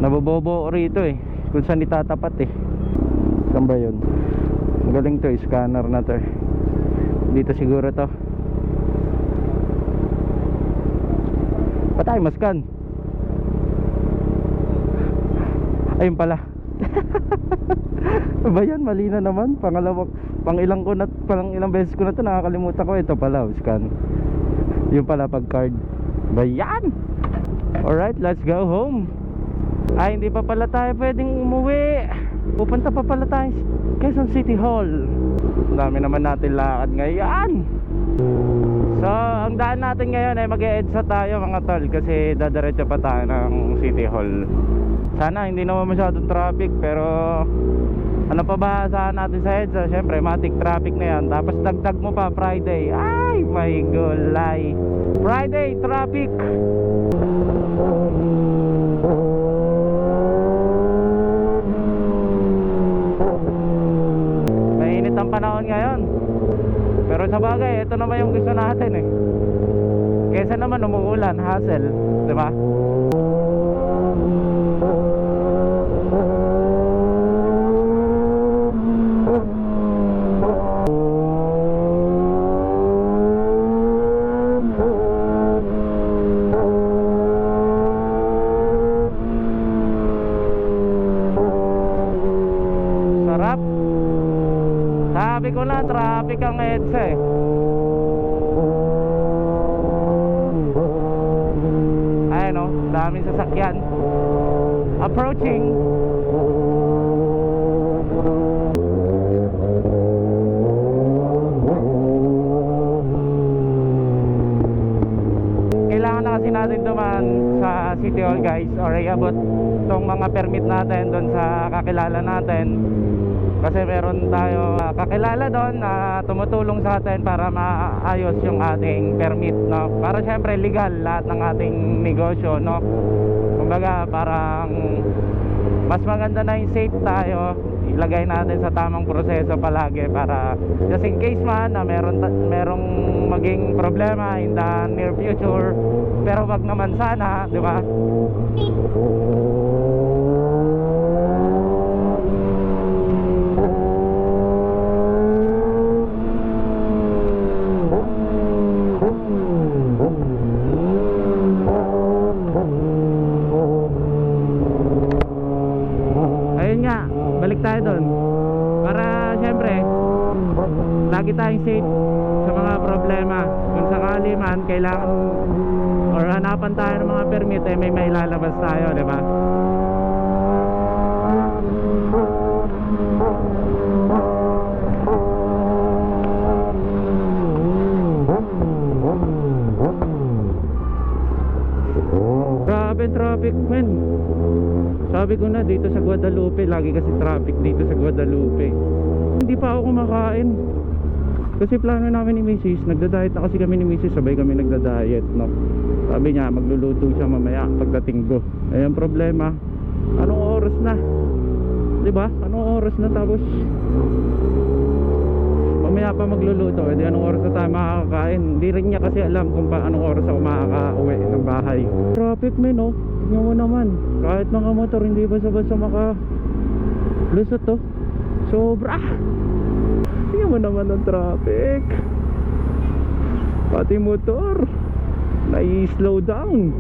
Nabobobo rito eh, kung saan itatapat eh. Saan ba yun? Magaling to, scanner na to eh. Dito siguro to. Patay, maskan. Ayun pala. Ba yan, mali na naman. Pang ilang beses ko na to nakakalimutan ko. Ito pala, scan. Yung pala pag card. Ba yan? Alright, let's go home. Ay, hindi pa pala tayo pwedeng umuwi. Pupunta pa pala tayo Quezon City Hall. Ang dami naman natin lakad ngayon. So, ang daan natin ngayon ay mag-e-EDSA tayo mga tol, kasi dadiretso pa tayo ng City Hall. Sana hindi naman masyadong traffic, pero ano pa ba saan natin sa EDSA? Siyempre, matik traffic na yan. Tapos dagdag mo pa Friday. Ay, my gulay. Friday traffic. Mainit ang panahon ngayon. Pero sa bagay, ito naman yung gusto natin eh. Kesa naman umuulan, hassle, di ba? Sarap. Sabi ko na, traffic ang EDSA eh. Ayan o, daming sasakyan approaching. Kailangan na kasi natin dumaan sa City Hall guys, or iabot itong mga permit natin doon sa kakilala natin. Kasi meron tayo kakilala doon na tumutulong sa atin para maayos yung ating permit, no? Para syempre legal lahat ng ating negosyo, no? Kumbaga parang mas maganda na yung safe tayo, ilagay natin sa tamang proseso palagi para just in case man na merong maging problema in the near future, pero wag naman sana, di ba? Balik tayo doon para syempre lagi tayong safe sa mga problema. Kung sakali man kailangan or hanapan tayo ng mga permit, eh may mailalabas tayo, di ba? Grabe traffic man. Sabi ko na, dito sa Guadalupe, lagi kasi traffic dito sa Guadalupe. Hindi pa ako kumakain kasi plano namin ni Mrs. Nagda-diet na kasi kami ni Mrs. Sabay kami nagda-diet, no? Sabi niya magluluto siya mamaya pagdating ko. Ayun problema, anong oras na? Diba? Anong oras na, tapos mamaya pa magluluto, edi anong oras na tayo makakakain? Hindi rin niya kasi alam kung anong oras ako makaka-uwi ng bahay. Traffic man, no? Tignan mo naman, kahit mga motor hindi basta-basta makalusot to. Sobra. Tignan mo naman ang traffic. Pati motor nai-slow down.